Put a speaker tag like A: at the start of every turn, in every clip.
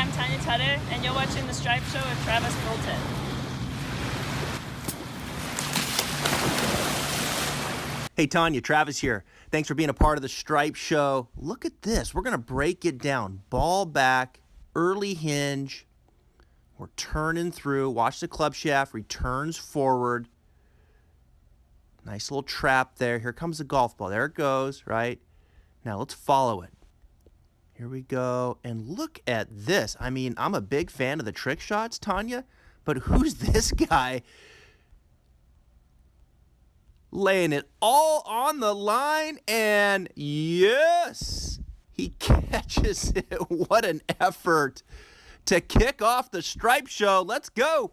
A: I'm Tanya Tutter, and you're watching The Stripe Show with Travis Fulton.
B: Hey Tanya, Travis here. Thanks for being a part of The Stripe Show. Look at this. We're going to break it down. Ball back, early hinge. We're turning through. Watch the club shaft. Returns forward. Nice little trap there. Here comes the golf ball. There it goes, right? Now let's follow it. Here we go. And look at this. I mean, I'm a big fan of the trick shots, Tanya, but who's this guy laying it all on the line? And yes, he catches it. What an effort to kick off the Stripe Show. Let's go.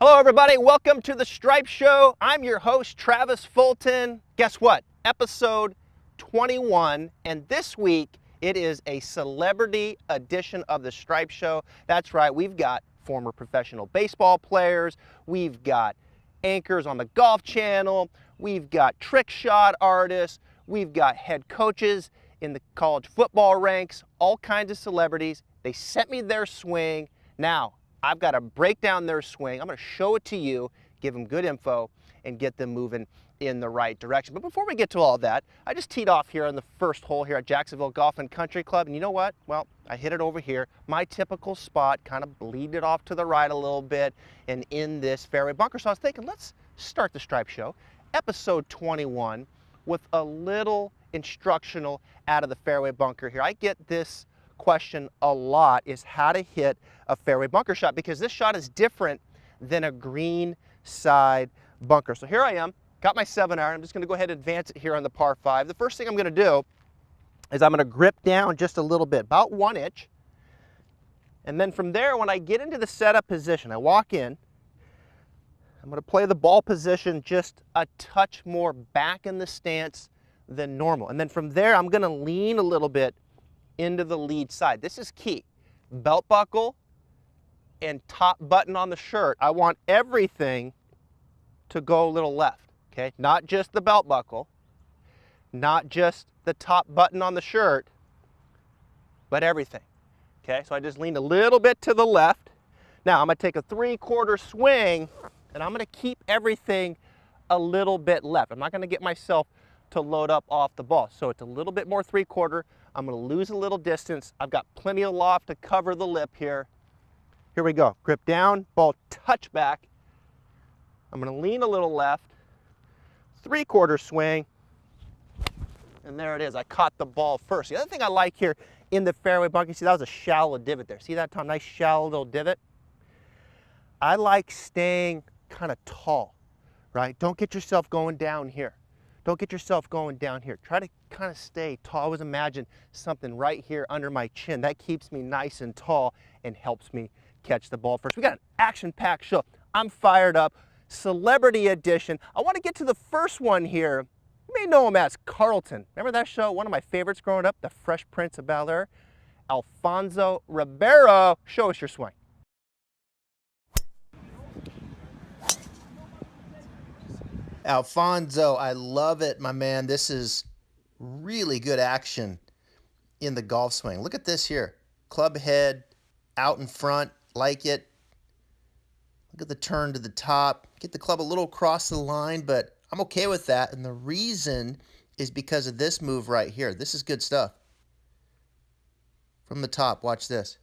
B: Hello, everybody. Welcome to the Stripe Show. I'm your host, Travis Fulton. Guess what? Episode 21. And this week, it is a celebrity edition of the Stripe Show. That's right. We've got former professional baseball players. We've got anchors on the Golf Channel. We've got trick shot artists. We've got head coaches in the college football ranks. All kinds of celebrities. They sent me their swing. Now, I've got to break down their swing. I'm going to show it to you, give them good info, and get them moving in the right direction. But before we get to all that, I just teed off here on the first hole here at Jacksonville Golf and Country Club. And you know what? Well, I hit it over here. My typical spot, kind of bleed it off to the right a little bit and in this fairway bunker. So I was thinking, let's start the Stripe Show, episode 21, with a little instructional out of the fairway bunker here. I get this question a lot, is how to hit a fairway bunker shot, because this shot is different than a green side bunker. So here I am, got my 7-iron. I'm just going to go ahead and advance it here on the par 5. The first thing I'm going to do is I'm going to grip down just a little bit, about 1 inch. And then from there, when I get into the setup position, I walk in. I'm going to play the ball position just a touch more back in the stance than normal. And then from there, I'm going to lean a little bit into the lead side. This is key. Belt buckle and top button on the shirt. I want everything to go a little left, okay? Not just the belt buckle, not just the top button on the shirt, but everything, okay? So I just leaned a little bit to the left. Now I'm gonna take a 3/4 swing and I'm gonna keep everything a little bit left. I'm not gonna get myself to load up off the ball. So it's a little bit more 3/4. I'm going to lose a little distance. I've got plenty of loft to cover the lip here. Here we go. Grip down, ball touch back. I'm going to lean a little left. 3/4 swing. And there it is. I caught the ball first. The other thing I like here in the fairway bunker, see that was a shallow divot there. See that, Tom? Nice shallow little divot. I like staying kind of tall, right? Don't get yourself going down here. Don't get yourself going down here. Try to kind of stay tall. I always imagine something right here under my chin. That keeps me nice and tall and helps me catch the ball first. We got an action-packed show. I'm fired up. Celebrity edition. I want to get to the first one here. You may know him as Carlton. Remember that show? One of my favorites growing up, The Fresh Prince of Bel-Air. Alfonso Ribeiro. Show us your swing. Alfonso, I love it, my man. This is really good action in the golf swing. Look at this here. Club head out in front, like it. Look at the turn to the top. Get the club a little across the line, but I'm okay with that. And the reason is because of this move right here. This is good stuff. From the top, watch this.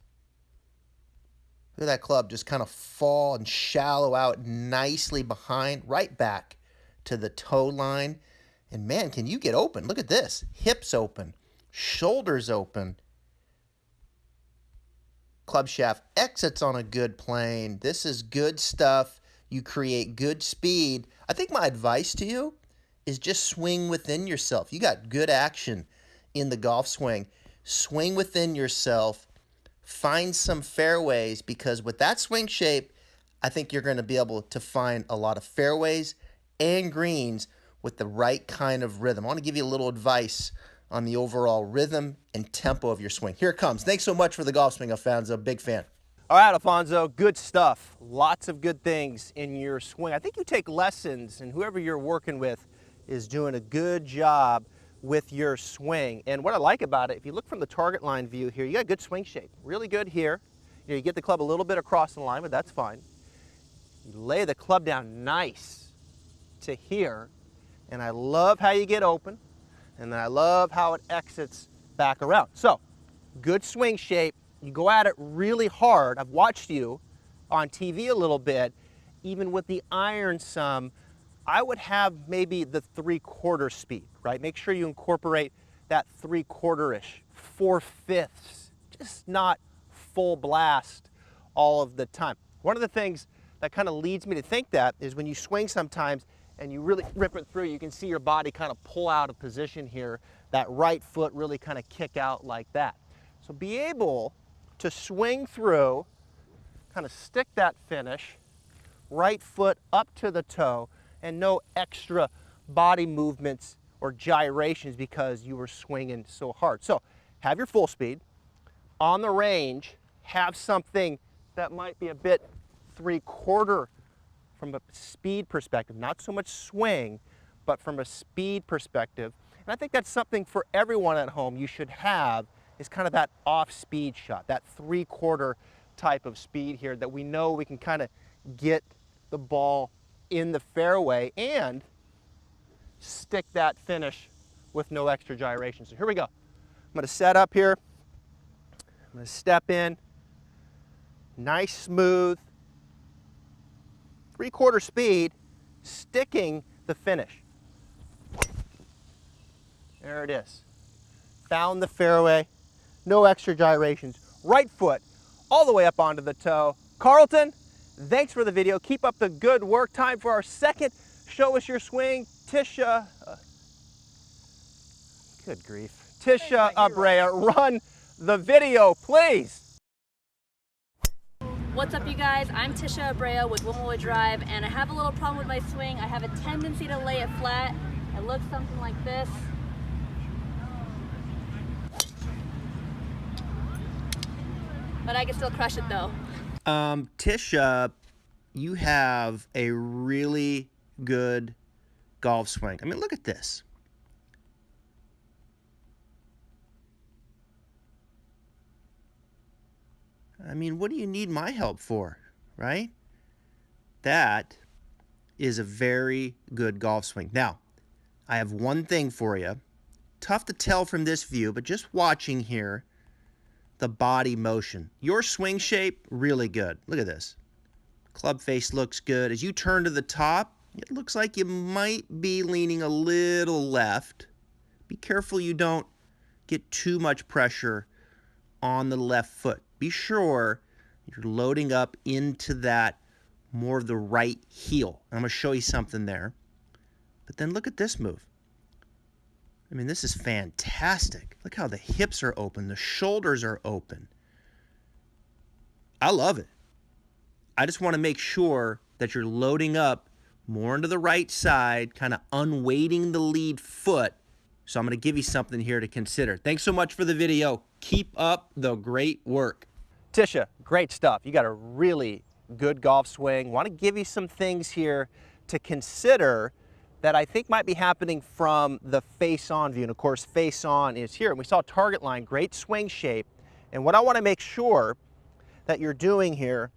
B: Look at that club just kind of fall and shallow out nicely behind, right back to the toe line. And man, can you get open? Look at this. Hips open, shoulders open. Club shaft exits on a good plane. This is good stuff. You create good speed. I think my advice to you is just swing within yourself. You got good action in the golf swing. Swing within yourself. Find some fairways, because with that swing shape, I think you're going to be able to find a lot of fairways and greens with the right kind of rhythm. I want to give you a little advice on the overall rhythm and tempo of your swing. Here it comes. Thanks so much for the golf swing, Alfonso. Big fan. All right, Alfonso, good stuff. Lots of good things in your swing. I think you take lessons, and whoever you're working with is doing a good job with your swing. And what I like about it, if you look from the target line view here, you got good swing shape. Really good here. You get the club a little bit across the line, but that's fine. You lay the club down nice to here, and I love how you get open, and then I love how it exits back around. So, good swing shape. You go at it really hard. I've watched you on TV a little bit. Even with the iron some, I would have maybe the 3/4 speed, right? Make sure you incorporate that 3/4-ish, 4/5, just not full blast all of the time. One of the things that kind of leads me to think that is when you swing sometimes and you really rip it through, you can see your body kind of pull out of position here, that right foot really kind of kick out like that. So be able to swing through, kind of stick that finish, right foot up to the toe, and no extra body movements or gyrations because you were swinging so hard. So have your full speed. On the range, have something that might be a bit 3/4 from a speed perspective, not so much swing, but from a speed perspective. And I think that's something for everyone at home you should have, is kind of that off-speed shot, that 3/4 type of speed here that we know we can kind of get the ball in the fairway and stick that finish with no extra gyration. So here we go. I'm going to set up here. I'm going to step in. Nice, smooth, 3/4 speed, sticking the finish. There it is. Found the fairway, no extra gyrations. Right foot all the way up onto the toe. Carlton, thanks for the video. Keep up the good work. Time for our second Show Us Your Swing. Tisha, good grief. Tisha Abrea, run the video, please.
C: What's up, you guys? I'm Tisha Abrea with Womanwood Drive, and I have a little problem with my swing. I have a tendency to lay it flat. It looks something like this. But I can still crush it though.
B: Tisha, you have a really good golf swing. I mean, look at this. I mean, what do you need my help for, right? That is a very good golf swing. Now, I have one thing for you. Tough to tell from this view, but just watching here, the body motion. Your swing shape, really good. Look at this. Club face looks good. As you turn to the top, it looks like you might be leaning a little left. Be careful you don't get too much pressure on the left foot. Be sure you're loading up into that more of the right heel. I'm going to show you something there. But then look at this move. I mean, this is fantastic. Look how the hips are open. The shoulders are open. I love it. I just want to make sure that you're loading up more into the right side, kind of unweighting the lead foot. So I'm going to give you something here to consider. Thanks so much for the video. Keep up the great work. Tisha, great stuff. You got a really good golf swing. Want to give you some things here to consider that I think might be happening from the face-on view. And of course, face-on is here. And we saw target line, great swing shape. And what I want to make sure that you're doing here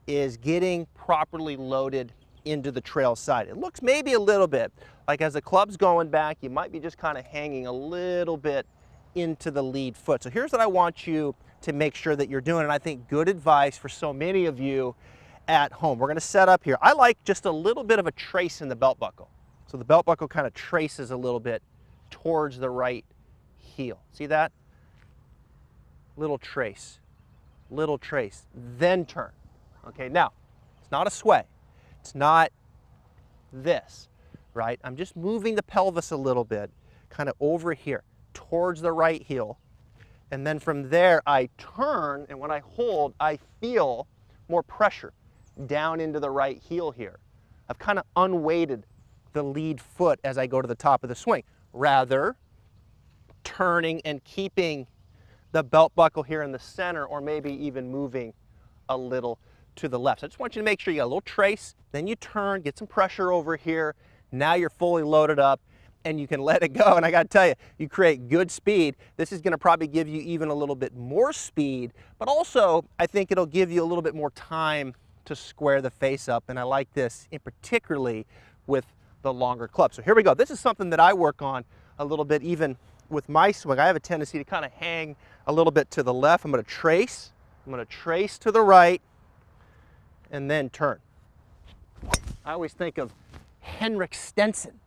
B: is getting properly loaded into the trail side. It looks maybe a little bit like as the club's going back, you might be just kind of hanging a little bit into the lead foot. So here's what I want you to make sure that you're doing, and I think good advice for so many of you at home. We're going to set up here. I like just a little bit of a trace in the belt buckle. So the belt buckle kind of traces a little bit towards the right heel. See that? Little trace, then turn. Okay, now, it's not a sway. It's not this, right? I'm just moving the pelvis a little bit, kind of over here, towards the right heel. And then from there, I turn, and when I hold, I feel more pressure down into the right heel here. I've kind of unweighted the lead foot as I go to the top of the swing. Rather, turning and keeping the belt buckle here in the center, or maybe even moving a little to the left. So I just want you to make sure you got a little trace, then you turn, get some pressure over here. Now you're fully loaded up and you can let it go. And I gotta tell you, you create good speed. This is gonna probably give you even a little bit more speed, but also I think it'll give you a little bit more time to square the face up. And I like this in particularly with the longer club. So here we go. This is something that I work on a little bit even with my swing. I have a tendency to kind of hang a little bit to the left. I'm gonna trace to the right, and then turn. I always think of Henrik Stenson.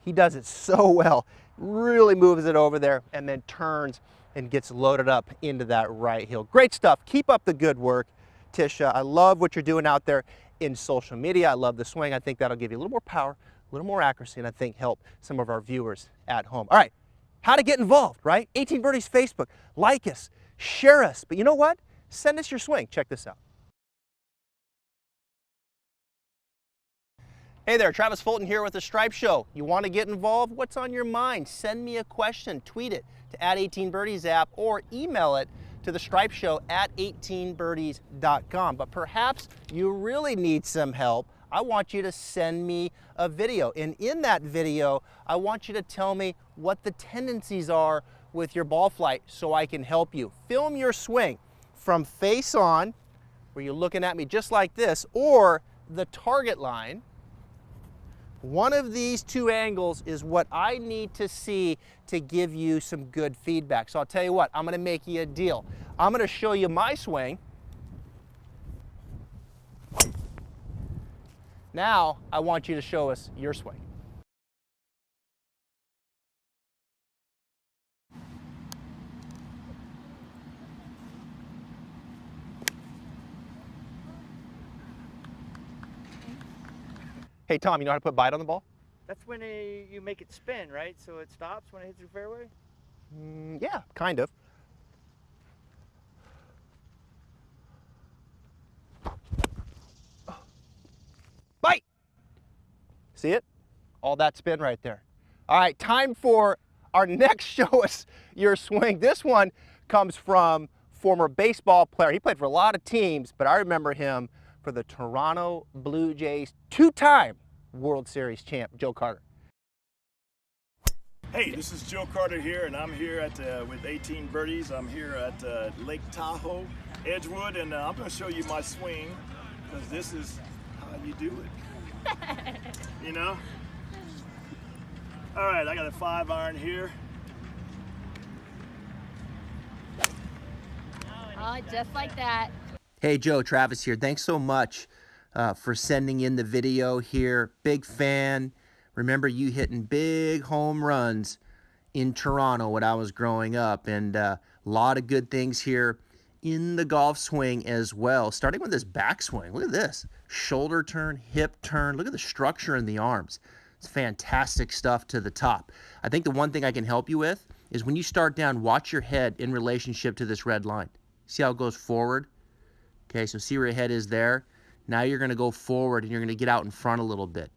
B: He does it so well. Really moves it over there and then turns and gets loaded up into that right heel. Great stuff. Keep up the good work, Tisha. I love what you're doing out there in social media. I love the swing. I think that'll give you a little more power, a little more accuracy, and I think help some of our viewers at home. All right, how to get involved, right? 18 Birdies Facebook. Like us, share us. But you know what? Send us your swing. Check this out. Hey there, Travis Fulton here with the Stripe Show. You want to get involved? What's on your mind? Send me a question, tweet it to @18Birdies app, or email it to the Stripe Show at 18birdies.com. But perhaps you really need some help. I want you to send me a video. And in that video, I want you to tell me what the tendencies are with your ball flight so I can help you. Film your swing from face on, where you're looking at me just like this, or the target line. One of these two angles is what I need to see to give you some good feedback. So I'll tell you what, I'm gonna make you a deal. I'm gonna show you my swing. Now, I want you to show us your swing. Hey Tom, you know how to put bite on the ball?
D: That's when you make it spin, right? So it stops when it hits the fairway?
B: Yeah, kind of. Bite! See it? All that spin right there. All right, time for our next show us your swing. This one comes from former baseball player. He played for a lot of teams, but I remember him for the Toronto Blue Jays, two-time World Series champ, Joe Carter.
E: Hey, this is Joe Carter here, and I'm here at with 18 Birdies. I'm here at Lake Tahoe, Edgewood, and I'm going to show you my swing, because this is how you do it. You know? All right, I got a 5-iron here.
C: Oh, just like that.
B: Hey Joe, Travis here. Thanks so much for sending in the video here. Big fan. Remember you hitting big home runs in Toronto when I was growing up, and a lot of good things here in the golf swing as well. Starting with this backswing. Look at this. Shoulder turn, hip turn. Look at the structure in the arms. It's fantastic stuff to the top. I think the one thing I can help you with is when you start down, watch your head in relationship to this red line. See how it goes forward? Okay, so see where your head is there? Now you're gonna go forward and you're gonna get out in front a little bit.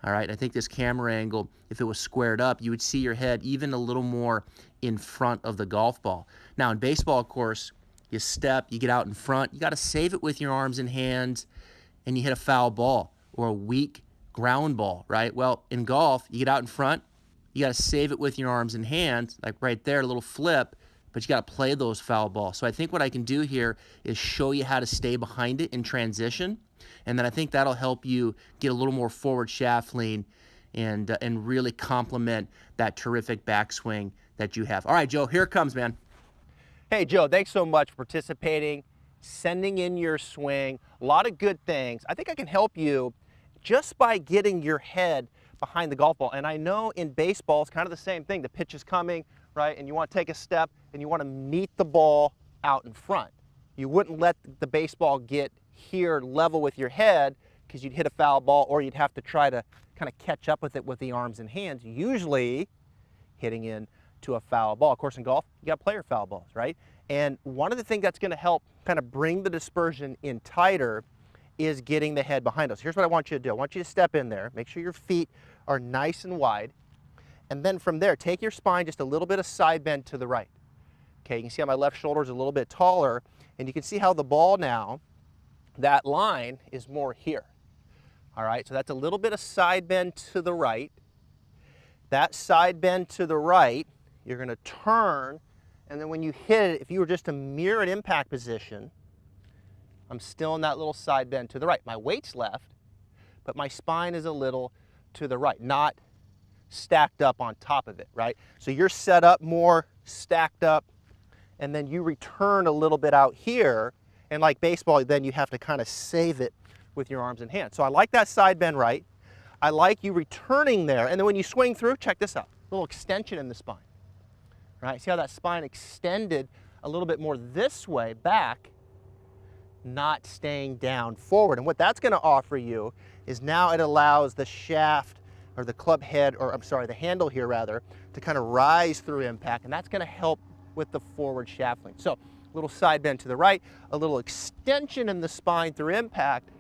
B: All right, I think this camera angle, if it was squared up, you would see your head even a little more in front of the golf ball. Now in baseball, of course, you step, you get out in front, you gotta save it with your arms and hands, and you hit a foul ball or a weak ground ball, right? Well, in golf, you get out in front, you gotta save it with your arms and hands, like right there, a little flip, but you got to play those foul balls. So I think what I can do here is show you how to stay behind it in transition, and then I think that'll help you get a little more forward shaft lean and really complement that terrific backswing that you have. All right, Joe, here it comes, man. Hey, Joe, thanks so much for participating, sending in your swing. A lot of good things. I think I can help you just by getting your head behind the golf ball. And I know in baseball, it's kind of the same thing. The pitch is coming, right? And you want to take a step and you want to meet the ball out in front. You wouldn't let the baseball get here level with your head because you'd hit a foul ball, or you'd have to try to kind of catch up with it with the arms and hands, usually hitting into a foul ball. Of course, in golf, you got player foul balls, right? And one of the things that's going to help kind of bring the dispersion in tighter is getting the head behind us. Here's what I want you to do. I want you to step in there, make sure your feet are nice and wide, and then from there, take your spine just a little bit of side bend to the right. Okay, you can see how my left shoulder is a little bit taller, and you can see how the ball now, that line is more here. All right, so that's a little bit of side bend to the right. That side bend to the right, you're gonna turn, and then when you hit it, if you were just to mirror an impact position, I'm still in that little side bend to the right. My weight's left, but my spine is a little to the right, not stacked up on top of it, right? So you're set up more stacked up, and then you return a little bit out here, and like baseball, then you have to kind of save it with your arms and hands. So I like that side bend right. I like you returning there, and then when you swing through, check this out, a little extension in the spine, right? See how that spine extended a little bit more this way back, not staying down forward. And what that's gonna offer you is now it allows the shaft or the club head, or I'm sorry, the handle here rather, to kind of rise through impact, and that's gonna help with the forward shaft lean. So a little side bend to the right, a little extension in the spine through impact.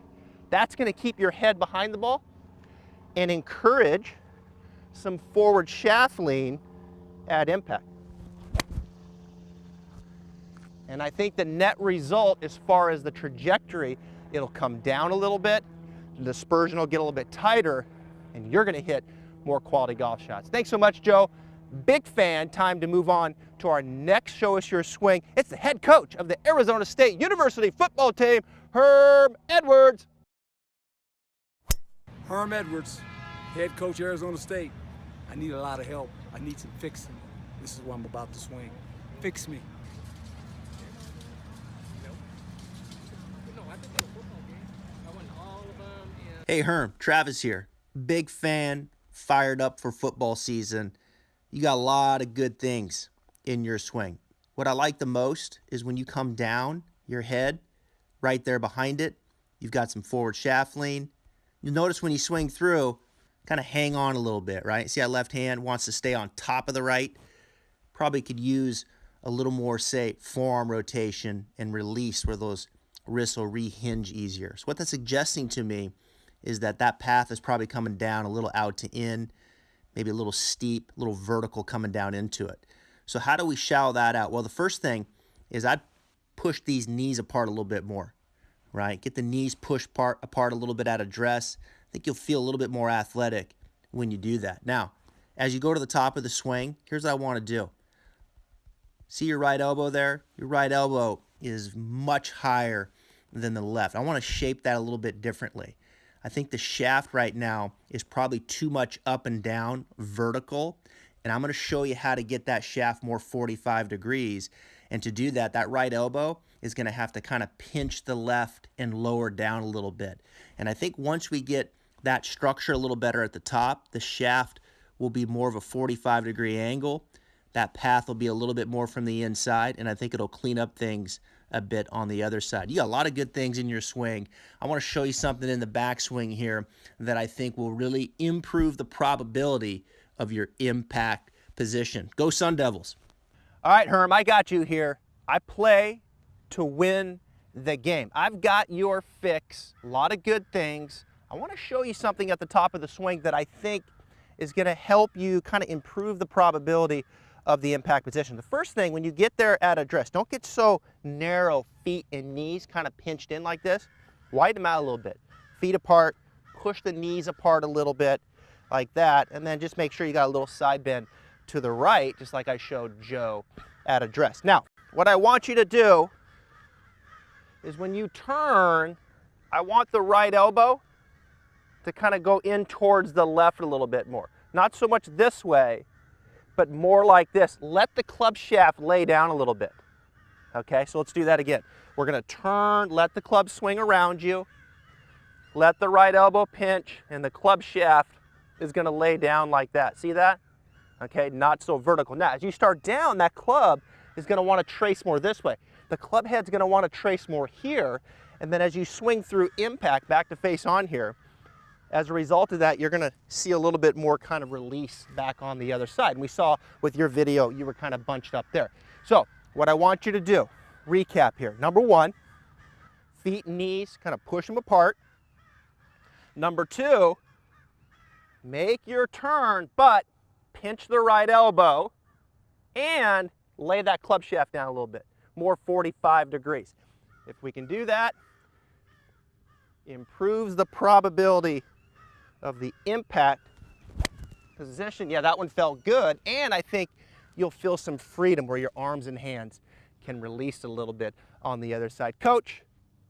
B: That's gonna keep your head behind the ball and encourage some forward shaft lean at impact. And I think the net result, as far as the trajectory, it'll come down a little bit, the dispersion will get a little bit tighter, and you're gonna hit more quality golf shots. Thanks so much, Joe. Big fan. Time to move on to our next Show Us Your Swing. It's the head coach of the Arizona State University football team, Herm Edwards.
F: Herm Edwards, head coach, Arizona State. I need a lot of help. I need some fixing. This is what I'm about to swing. Fix me.
B: Hey Herm, Travis here. Big fan, fired up for football season. You got a lot of good things in your swing. What I like the most is when you come down your head, right there behind it, you've got some forward shaft lean. You'll notice when you swing through, kind of hang on a little bit, right? See how left hand wants to stay on top of the right? Probably could use a little more, say, forearm rotation and release where those wrists will rehinge easier. So what that's suggesting to me is that that path is probably coming down a little out to in, maybe a little steep, a little vertical coming down into it. So how do we shallow that out? Well, the first thing is I'd push these knees apart a little bit more, right? Get the knees pushed apart a little bit at address. I think you'll feel a little bit more athletic when you do that. Now, as you go to the top of the swing, here's what I want to do. See your right elbow there? Your right elbow is much higher than the left. I want to shape that a little bit differently. I think the shaft right now is probably too much up and down vertical, and I'm going to show you how to get that shaft more 45 degrees. And to do that, that right elbow is going to have to kind of pinch the left and lower down a little bit. And I think once we get that structure a little better at the top, the shaft will be more of a 45-degree angle. That path will be a little bit more from the inside, and I think it'll clean up things a bit on the other side. You got a lot of good things in your swing. I want to show you something in the backswing here that I think will really improve the probability of your impact position. Go Sun Devils. All right, Herm, I got you here. I play to win the game. I've got your fix, a lot of good things. I want to show you something at the top of the swing that I think is going to help you kind of improve the probability of the impact position. The first thing, when you get there at address, don't get so narrow, feet and knees kind of pinched in like this. Widen them out a little bit. Feet apart, push the knees apart a little bit like that, and then just make sure you got a little side bend to the right, just like I showed Joe at address. Now, what I want you to do is when you turn, I want the right elbow to kind of go in towards the left a little bit more. Not so much this way, but more like this. Let the club shaft lay down a little bit. Okay, so let's do that again. We're gonna turn, let the club swing around you, let the right elbow pinch, and the club shaft is gonna lay down like that. See that? Okay, not so vertical. Now, as you start down, that club is gonna wanna trace more this way. The club head's gonna wanna trace more here, and then as you swing through impact back to face on here, as a result of that, you're gonna see a little bit more kind of release back on the other side. And we saw with your video, you were kind of bunched up there. So what I want you to do, recap here. Number one, feet and knees, kind of push them apart. Number 2, make your turn, but pinch the right elbow and lay that club shaft down a little bit, more 45 degrees. If we can do that, improves the probability of the impact position. Yeah, that one felt good, and I think you'll feel some freedom where your arms and hands can release a little bit on the other side. Coach,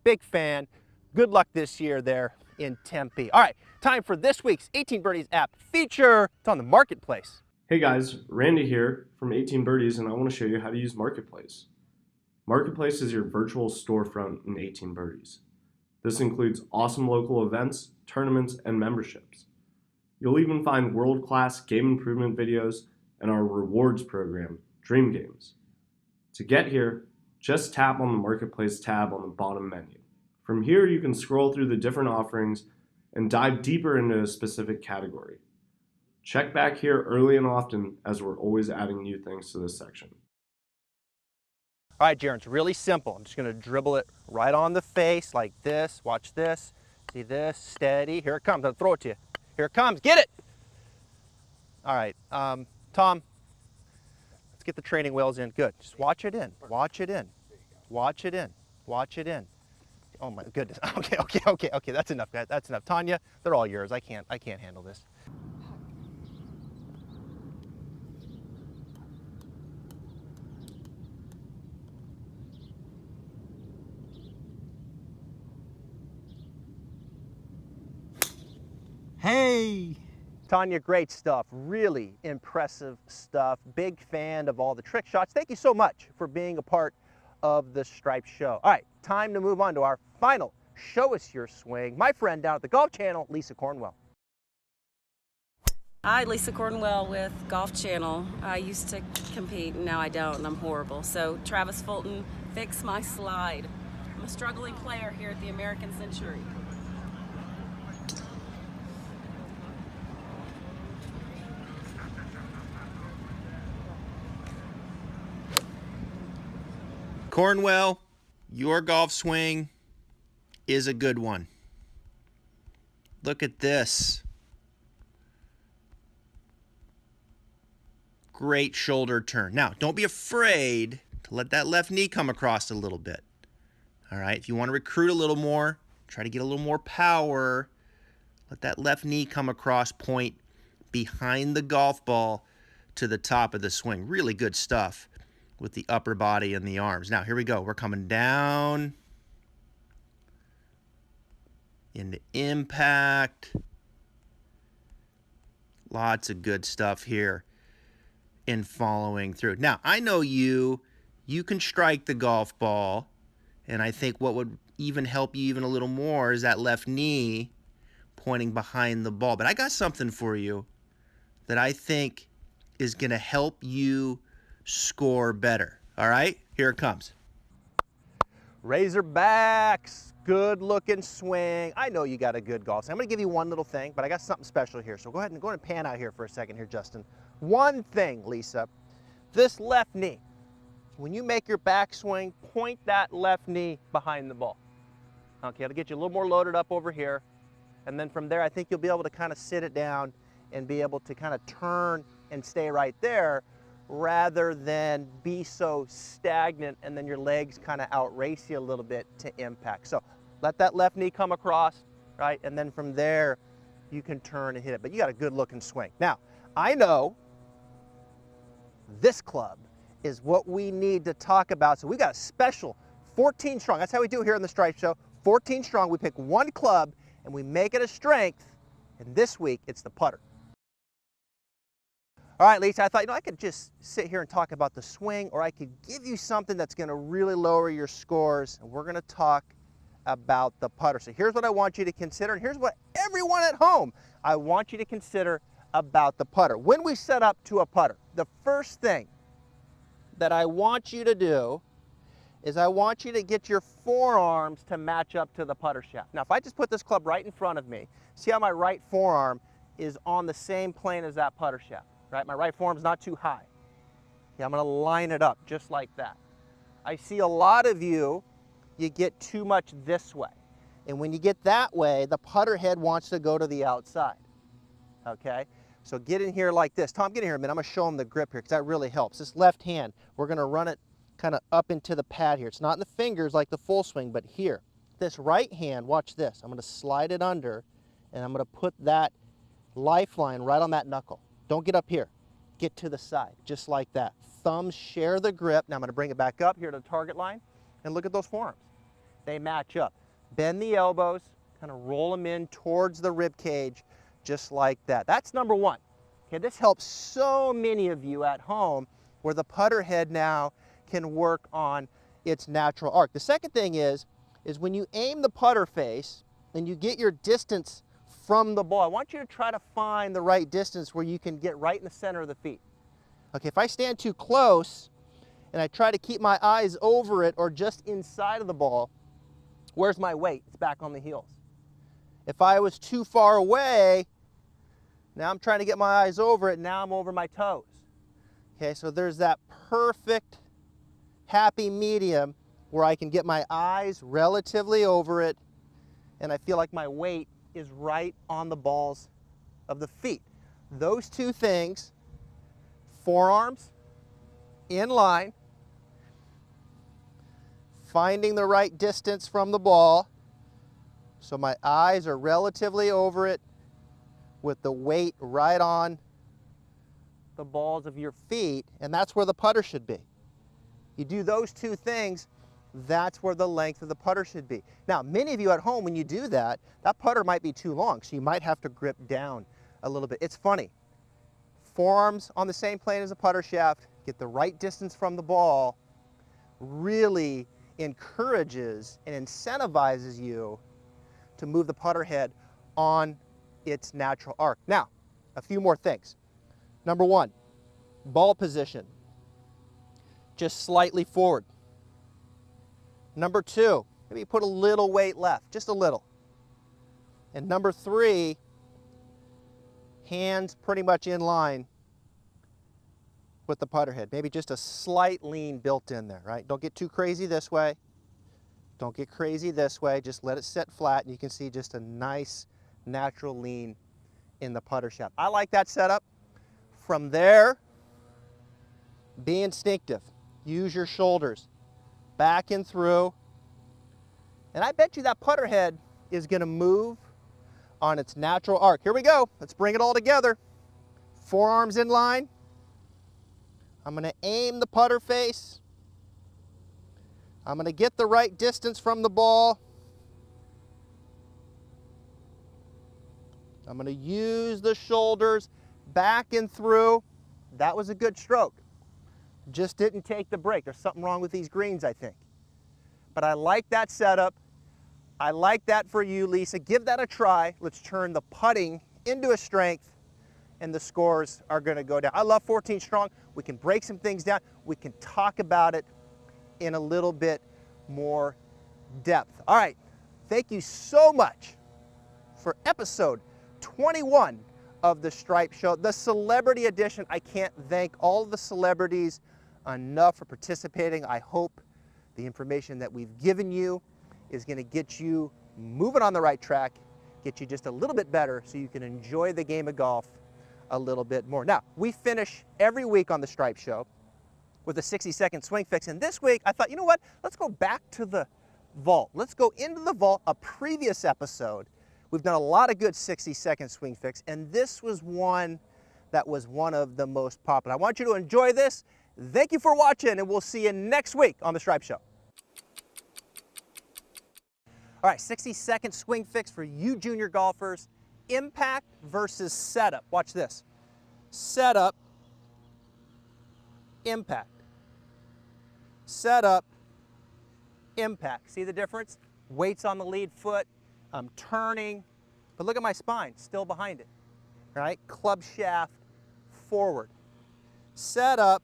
B: big fan. Good luck this year there in Tempe. All right, time for this week's 18 Birdies app feature. It's on the Marketplace.
G: Hey guys, Randy here from 18Birdies, and I want to show you how to use Marketplace. Marketplace is your virtual storefront in 18Birdies. This includes awesome local events, tournaments, and memberships. You'll even find world-class game improvement videos and our rewards program, Dream Games. To get here, just tap on the Marketplace tab on the bottom menu. From here, you can scroll through the different offerings and dive deeper into a specific category. Check back here early and often, as we're always adding new things to this section.
B: All right, Jaron, it's really simple. I'm just gonna dribble it right on the face like this. Watch this. See this? Steady. Here it comes. I'll throw it to you. Here it comes. Get it! All right, Tom, let's get the training wheels in. Good. Just watch it in. Watch it in. Watch it in. Watch it in. Oh my goodness. Okay. That's enough, guys. That's enough. Tanya, they're all yours. I can't handle this.
H: Hey!
B: Tanya, great stuff. Really impressive stuff. Big fan of all the trick shots. Thank you so much for being a part of the Stripe Show. All right, time to move on to our final Show Us Your Swing. My friend down at the Golf Channel, Lisa Cornwell.
I: Hi, Lisa Cornwell with Golf Channel. I used to compete and now I don't, and I'm horrible. So Travis Fulton, fix my slide. I'm a struggling player here at the American Century.
B: Cornwell, your golf swing is a good one. Look at this. Great shoulder turn. Now, don't be afraid to let that left knee come across a little bit. All right, if you want to recruit a little more, try to get a little more power, let that left knee come across, point behind the golf ball to the top of the swing. Really good stuff with the upper body and the arms. Now, here we go. We're coming down into impact. Lots of good stuff here in following through. Now, I know you can strike the golf ball, and I think what would even help you even a little more is that left knee pointing behind the ball. But I got something for you that I think is going to help you score better. All right, here it comes. Razorbacks, good looking swing. I know you got a good golf swing. I'm gonna give you one little thing, but I got something special here. So go ahead and pan out here for a second here, Justin. One thing, Lisa, this left knee, when you make your backswing, point that left knee behind the ball. Okay, it'll get you a little more loaded up over here. And then from there, I think you'll be able to kind of sit it down and be able to kind of turn and stay right there, rather than be so stagnant and then your legs kind of outrace you a little bit to impact. So let that left knee come across, right? And then from there, you can turn and hit it. But you got a good looking swing. Now, I know this club is what we need to talk about. So we got a special 14 strong. That's how we do it here on the Stripe Show. 14 strong. We pick one club and we make it a strength. And this week, it's the putter. All right, Lisa, I thought, I could just sit here and talk about the swing, or I could give you something that's going to really lower your scores, and we're going to talk about the putter. So here's what I want you to consider, and here's what everyone at home, I want you to consider about the putter. When we set up to a putter, the first thing that I want you to do is I want you to get your forearms to match up to the putter shaft. Now, if I just put this club right in front of me, see how my right forearm is on the same plane as that putter shaft. Right, my right forearm's not too high. Okay, I'm gonna line it up just like that. I see a lot of you you get too much this way. And when you get that way, the putter head wants to go to the outside, okay? So get in here like this. Tom, get in here a minute. I'm gonna show him the grip here because that really helps. This left hand, we're gonna run it kind of up into the pad here. It's not in the fingers like the full swing, but here. This right hand, watch this. I'm gonna slide it under and I'm gonna put that lifeline right on that knuckle. Don't get up here. Get to the side, just like that. Thumbs share the grip. Now I'm gonna bring it back up here to the target line and look at those forearms. They match up. Bend the elbows, kind of roll them in towards the rib cage, just like that. That's number one. Okay, this helps so many of you at home where the putter head now can work on its natural arc. The second thing is when you aim the putter face and you get your distance from the ball, I want you to try to find the right distance where you can get right in the center of the feet. Okay, if I stand too close and I try to keep my eyes over it or just inside of the ball, where's my weight? It's back on the heels. If I was too far away, now I'm trying to get my eyes over it, now I'm over my toes. Okay, so there's that perfect happy medium where I can get my eyes relatively over it and I feel like my weight is right on the balls of the feet. Those two things, forearms in line, finding the right distance from the ball so my eyes are relatively over it with the weight right on the balls of your feet, and that's where the putter should be. You do those two things, that's where the length of the putter should be. Now, many of you at home, when you do that, that putter might be too long, so you might have to grip down a little bit. It's funny. Forearms on the same plane as the putter shaft, get the right distance from the ball, really encourages and incentivizes you to move the putter head on its natural arc. Now, a few more things. Number one, ball position, just slightly forward. Number two, maybe put a little weight left, just a little. And number three, hands pretty much in line with the putter head. Maybe just a slight lean built in there, right? Don't get too crazy this way. Don't get crazy this way. Just let it sit flat and you can see just a nice natural lean in the putter shaft. I like that setup. From there, be instinctive. Use your shoulders back and through. And I bet you that putter head is going to move on its natural arc. Here we go. Let's bring it all together. Forearms in line. I'm going to aim the putter face. I'm going to get the right distance from the ball. I'm going to use the shoulders back and through. That was a good stroke. Just didn't take the break. There's something wrong with these greens, I think. But I like that setup. I like that for you, Lisa. Give that a try. Let's turn the putting into a strength, and the scores are going to go down. I love 14 strong. We can break some things down. We can talk about it in a little bit more depth. All right. Thank you so much for episode 21 of the Stripe Show, the celebrity edition. I can't thank all of the celebrities enough for participating. I hope the information that we've given you is going to get you moving on the right track, get you just a little bit better so you can enjoy the game of golf a little bit more. Now, we finish every week on the Stripe Show with a 60-second swing fix, and this week I thought, you know what, let's go back to the vault. Let's go into the vault. A previous episode, we've done a lot of good 60-second swing fix, and this was one that was one of the most popular. I want you to enjoy this. Thank you for watching, and we'll see you next week on the Stripe Show. All right, 60-second swing fix for you junior golfers. Impact versus setup. Watch this. Setup, impact. Setup, impact. See the difference? Weight's on the lead foot. I'm turning, but look at my spine, still behind it. All right, club shaft forward. Setup,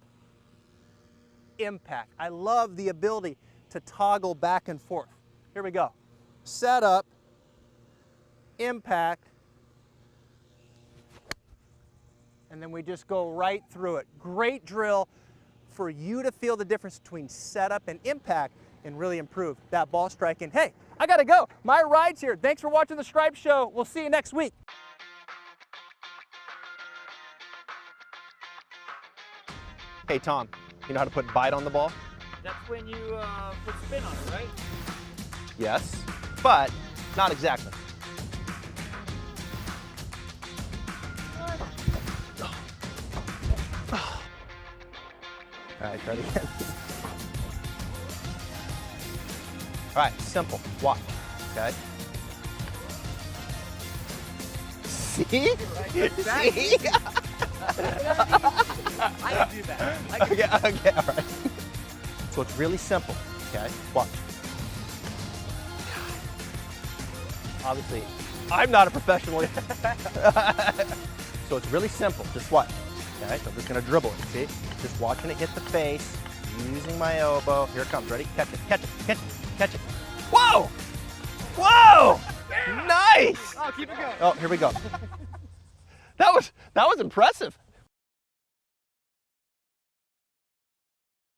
B: impact. I love the ability to toggle back and forth. Here we go. Setup, impact, and then we just go right through it. Great drill for you to feel the difference between setup and impact. and really improve that ball striking. Hey, I gotta go. My ride's here. Thanks for watching the Stripe Show. We'll see you next week. Hey Tom, you know how to put bite on the ball?
D: That's when you put spin on it, right?
B: Yes, but not exactly. All right, try it again. All right, simple. Watch, okay? See? See?
D: I can do that.
B: Okay, all right. So it's really simple, okay? Watch. Obviously, I'm not a professional. So it's really simple, just watch. Okay, so I'm just gonna dribble it, see? Just watching it hit the face, using my elbow. Here it comes, ready? Catch it, catch it, catch it, catch it. Whoa! Whoa! Nice!
D: Oh, keep it going.
B: Oh, here we go. That was impressive.